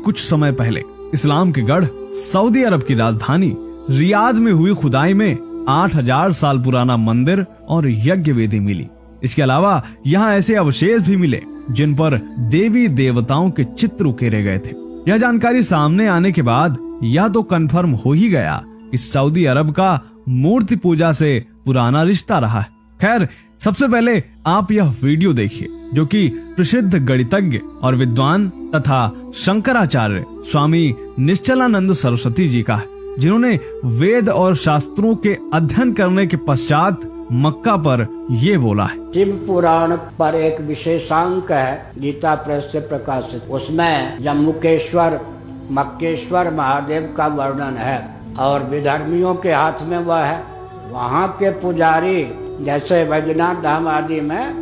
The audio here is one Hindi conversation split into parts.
कुछ समय पहले इस्लाम के गढ़ सऊदी अरब की राजधानी रियाद में हुई खुदाई में 8000 साल पुराना मंदिर और यज्ञ वेदी मिली। इसके अलावा यहाँ ऐसे अवशेष भी मिले जिन पर देवी देवताओं के चित्र उकेरे गए थे। यह जानकारी सामने आने के बाद यह तो कंफर्म हो ही गया कि सऊदी अरब का मूर्ति पूजा से पुराना रिश्ता रहा है। खैर, सबसे पहले आप यह वीडियो देखिए जो कि प्रसिद्ध गणितज्ञ और विद्वान तथा शंकराचार्य स्वामी निश्चलानंद सरस्वती जी का है, जिन्होंने वेद और शास्त्रों के अध्ययन करने के पश्चात मक्का पर ये बोला है। शिव पुराण पर एक विशेषांक है गीता प्रेस से प्रकाशित, उसमें जम्मूकेश्वर मक्केश्वर महादेव का वर्णन है और विधर्मियों के हाथ में वह है। वहाँ के पुजारी जैसे वैद्यनाथ धाम आदि में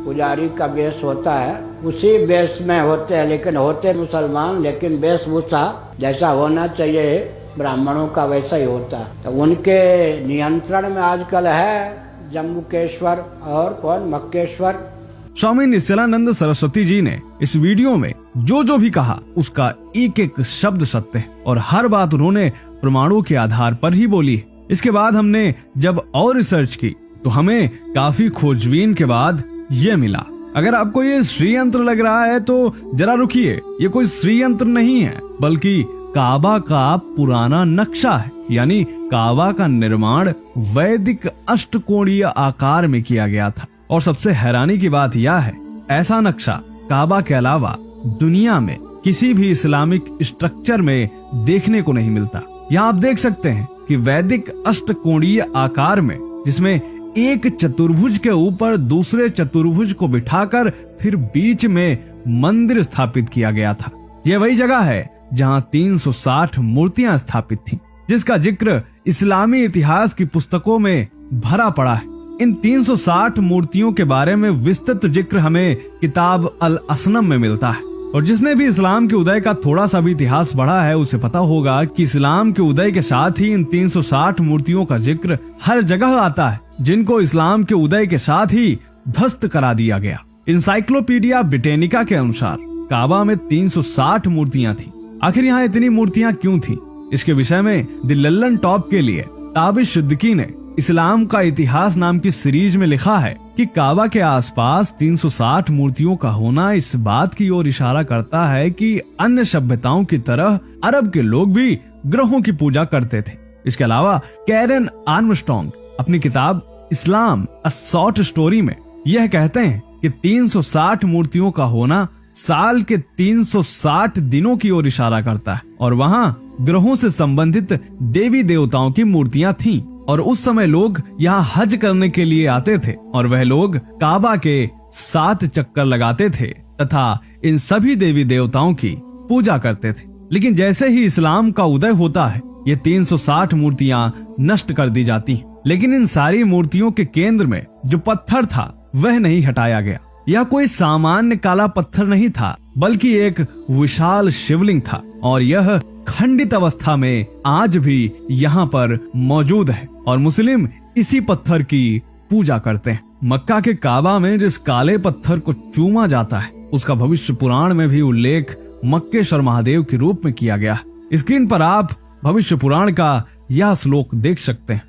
पुजारी का वेश होता है, उसी वेश में होते हैं, लेकिन होते मुसलमान, लेकिन वेशभूषा जैसा होना चाहिए ब्राह्मणों का वैसा ही होता है। तो उनके नियंत्रण में आजकल है जम्मूकेश्वर और कौन मक्केश्वर। स्वामी निश्चलानंद सरस्वती जी ने इस वीडियो में जो भी कहा उसका एक एक शब्द सत्य है और हर बात उन्होंने प्रमाणों के आधार पर ही बोली। इसके बाद हमने जब और रिसर्च की तो हमें काफी खोजबीन के बाद ये मिला। अगर आपको ये श्रीयंत्र लग रहा है तो जरा रुकिए, ये कोई श्रीयंत्र नहीं है बल्कि काबा का पुराना नक्शा है। यानी काबा का निर्माण वैदिक अष्टकोणीय आकार में किया गया था और सबसे हैरानी की बात यह है, ऐसा नक्शा काबा के अलावा दुनिया में किसी भी इस्लामिक स्ट्रक्चर में देखने को नहीं मिलता। यहाँ आप देख सकते हैं कि वैदिक अष्टकोणीय आकार में, जिसमें एक चतुर्भुज के ऊपर दूसरे चतुर्भुज को बिठाकर फिर बीच में मंदिर स्थापित किया गया था। यह वही जगह है जहाँ 360 मूर्तियां स्थापित थीं, जिसका जिक्र इस्लामी इतिहास की पुस्तकों में भरा पड़ा है। इन 360 मूर्तियों के बारे में विस्तृत जिक्र हमें किताब अल असनम में मिलता है और जिसने भी इस्लाम के उदय का थोड़ा सा भी इतिहास पढ़ा है उसे पता होगा कि इस्लाम के उदय के साथ ही इन 360 मूर्तियों का जिक्र हर जगह आता है, जिनको इस्लाम के उदय के साथ ही ध्वस्त करा दिया गया। इंसाइक्लोपीडिया ब्रिटेनिका के अनुसार काबा में 360 मूर्तियां थी। आखिर यहाँ इतनी मूर्तियां क्यों थी? इसके विषय में द लल्लन टॉप के लिए ताबिश सिद्दीकी ने इस्लाम का इतिहास नाम की सीरीज में लिखा है कि काबा के आसपास 360 मूर्तियों का होना इस बात की ओर इशारा करता है कि अन्य सभ्यताओं की तरह अरब के लोग भी ग्रहों की पूजा करते थे। इसके अलावा कैरन आर्मस्ट्रॉन्ग अपनी किताब इस्लाम अ शॉर्ट स्टोरी में यह कहते हैं कि 360 मूर्तियों का होना साल के 360 दिनों की ओर इशारा करता है और वहाँ ग्रहों से संबंधित देवी देवताओं की मूर्तियां थीं और उस समय लोग यहाँ हज करने के लिए आते थे और वह लोग काबा के 7 चक्कर लगाते थे तथा इन सभी देवी देवताओं की पूजा करते थे। लेकिन जैसे ही इस्लाम का उदय होता है ये 360 मूर्तियां नष्ट कर दी जाती, लेकिन इन सारी मूर्तियों के केंद्र में जो पत्थर था वह नहीं हटाया गया। यह कोई सामान्य काला पत्थर नहीं था बल्कि एक विशाल शिवलिंग था और यह खंडित अवस्था में आज भी यहाँ पर मौजूद है और मुस्लिम इसी पत्थर की पूजा करते हैं। मक्का के काबा में जिस काले पत्थर को चूमा जाता है उसका भविष्य पुराण में भी उल्लेख मक्केश्वर महादेव के रूप में किया गया है। स्क्रीन पर आप भविष्य पुराण का यह श्लोक देख सकते हैं।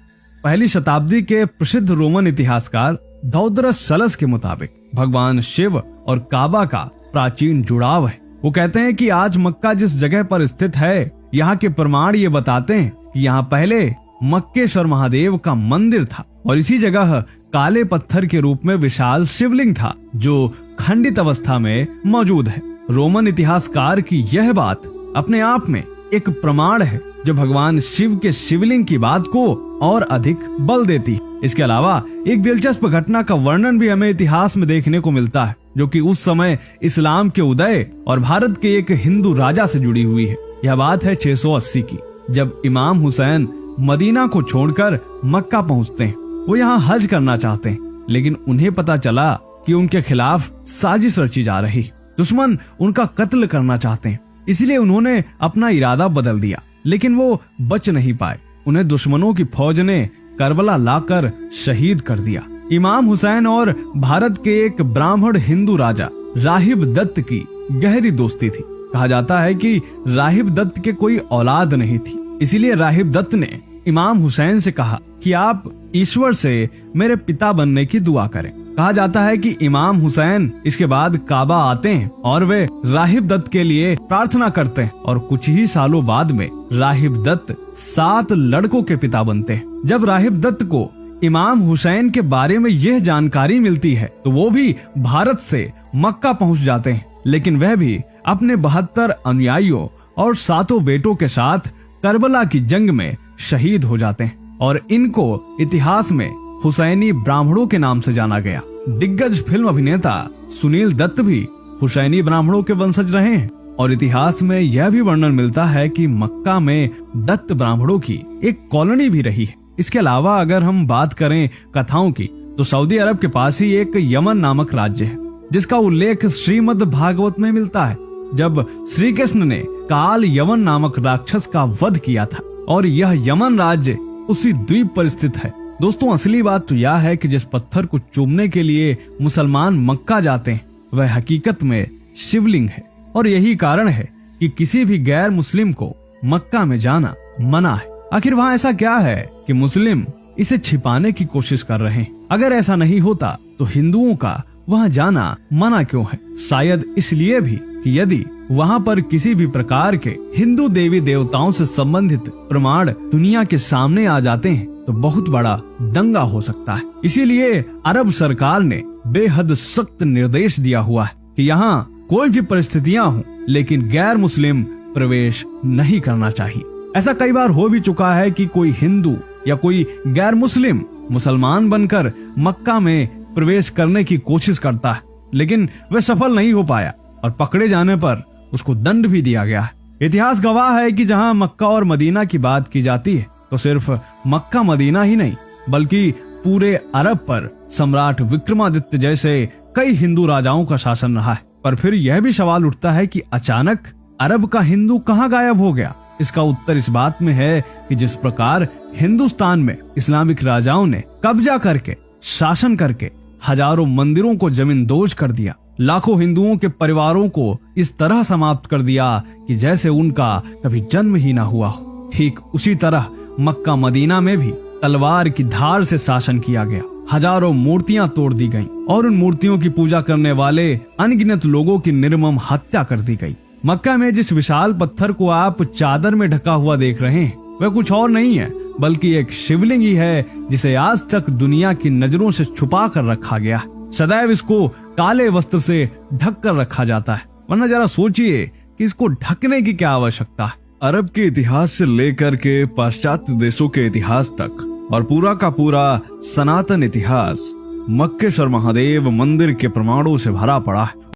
पहली शताब्दी के प्रसिद्ध रोमन इतिहासकार दौदरस सलस के मुताबिक भगवान शिव और काबा का प्राचीन जुड़ाव है। वो कहते हैं कि आज मक्का जिस जगह पर स्थित है यहाँ के प्रमाण ये बताते हैं कि यहाँ पहले मक्केश्वर महादेव का मंदिर था और इसी जगह काले पत्थर के रूप में विशाल शिवलिंग था जो खंडित अवस्था में मौजूद है। रोमन इतिहासकार की यह बात अपने आप में एक प्रमाण है जो भगवान शिव के शिवलिंग की बात को और अधिक बल देती है। इसके अलावा एक दिलचस्प घटना का वर्णन भी हमें इतिहास में देखने को मिलता है जो कि उस समय इस्लाम के उदय और भारत के एक हिंदू राजा से जुड़ी हुई है। यह बात है 680 की, जब इमाम हुसैन मदीना को छोड़कर मक्का पहुंचते हैं। वो यहाँ हज करना चाहते हैं लेकिन उन्हें पता चला कि उनके खिलाफ साजिश रची जा रही, दुश्मन उनका कत्ल करना चाहते हैं। इसलिए उन्होंने अपना इरादा बदल दिया लेकिन वो बच नहीं पाए। उन्हें दुश्मनों की फौज ने करबला लाकर शहीद कर दिया। इमाम हुसैन और भारत के एक ब्राह्मण हिंदू राजा राहिब दत्त की गहरी दोस्ती थी। कहा जाता है कि राहिब दत्त के कोई औलाद नहीं थी, इसीलिए राहिब दत्त ने इमाम हुसैन से कहा कि आप ईश्वर से मेरे पिता बनने की दुआ करें। कहा जाता है कि इमाम हुसैन इसके बाद काबा आते हैं और वे राहिब दत्त के लिए प्रार्थना करते हैं और कुछ ही सालों बाद में राहिब दत्त 7 लड़कों के पिता बनते हैं। जब राहिब दत्त को इमाम हुसैन के बारे में यह जानकारी मिलती है तो वो भी भारत से मक्का पहुंच जाते हैं, लेकिन वह भी अपने 72 अनुयायियों और 7 बेटों के साथ करबला की जंग में शहीद हो जाते हैं और इनको इतिहास में हुसैनी ब्राह्मणों के नाम से जाना गया। दिग्गज फिल्म अभिनेता सुनील दत्त भी हुसैनी ब्राह्मणों के वंशज रहे हैं और इतिहास में यह भी वर्णन मिलता है कि मक्का में दत्त ब्राह्मणों की एक कॉलोनी भी रही है। इसके अलावा अगर हम बात करें कथाओं की तो सऊदी अरब के पास ही एक यमन नामक राज्य है जिसका उल्लेख श्रीमद् भागवत में मिलता है, जब श्री कृष्ण ने काल यमन नामक राक्षस का वध किया था और यह यमन राज्य उसी द्वीप पर स्थित है। दोस्तों, असली बात तो यह है कि जिस पत्थर को चूमने के लिए मुसलमान मक्का जाते हैं वह हकीकत में शिवलिंग है और यही कारण है कि किसी भी गैर मुस्लिम को मक्का में जाना मना है। आखिर वहाँ ऐसा क्या है कि मुस्लिम इसे छिपाने की कोशिश कर रहे हैं? अगर ऐसा नहीं होता तो हिंदुओं का वहाँ जाना मना क्यों है? शायद इसलिए भी कि यदि वहाँ पर किसी भी प्रकार के हिंदू देवी देवताओं से संबंधित प्रमाण दुनिया के सामने आ जाते हैं तो बहुत बड़ा दंगा हो सकता है। इसीलिए अरब सरकार ने बेहद सख्त निर्देश दिया हुआ है कि यहाँ कोई भी परिस्थितियां हों लेकिन गैर मुस्लिम प्रवेश नहीं करना चाहिए। ऐसा कई बार हो भी चुका है कि कोई हिंदू या कोई गैर मुस्लिम मुसलमान बनकर मक्का में प्रवेश करने की कोशिश करता है, लेकिन वह सफल नहीं हो पाया और पकड़े जाने पर उसको दंड भी दिया गया है। इतिहास गवाह है कि जहां मक्का और मदीना की बात की जाती है तो सिर्फ मक्का मदीना ही नहीं बल्कि पूरे अरब पर सम्राट विक्रमादित्य जैसे कई हिंदू राजाओं का शासन रहा है। पर फिर यह भी सवाल उठता है कि अचानक अरब का हिंदू कहां गायब हो गया? इसका उत्तर इस बात में है कि जिस प्रकार हिंदुस्तान में इस्लामिक राजाओं ने कब्जा करके शासन करके हजारों मंदिरों को जमींदोज कर दिया, लाखों हिंदुओं के परिवारों को इस तरह समाप्त कर दिया कि जैसे उनका कभी जन्म ही ना हुआ हो, ठीक उसी तरह मक्का मदीना में भी तलवार की धार से शासन किया गया। हजारों मूर्तियां तोड़ दी गईं और उन मूर्तियों की पूजा करने वाले अनगिनत लोगों की निर्मम हत्या कर दी गई। मक्का में जिस विशाल पत्थर को आप चादर में ढका हुआ देख रहे हैं वह कुछ और नहीं है बल्कि एक शिवलिंग ही है जिसे आज तक दुनिया की नजरों से छुपा कर रखा गया। सदैव इसको काले वस्त्र से ढक कर रखा जाता है, वरना जरा सोचिए कि इसको ढकने की क्या आवश्यकता है। अरब के इतिहास से लेकर के पाश्चात्य देशों के इतिहास तक और पूरा का पूरा सनातन इतिहास मक्केश्वर महादेव मंदिर के प्रमाणों से भरा पड़ा है।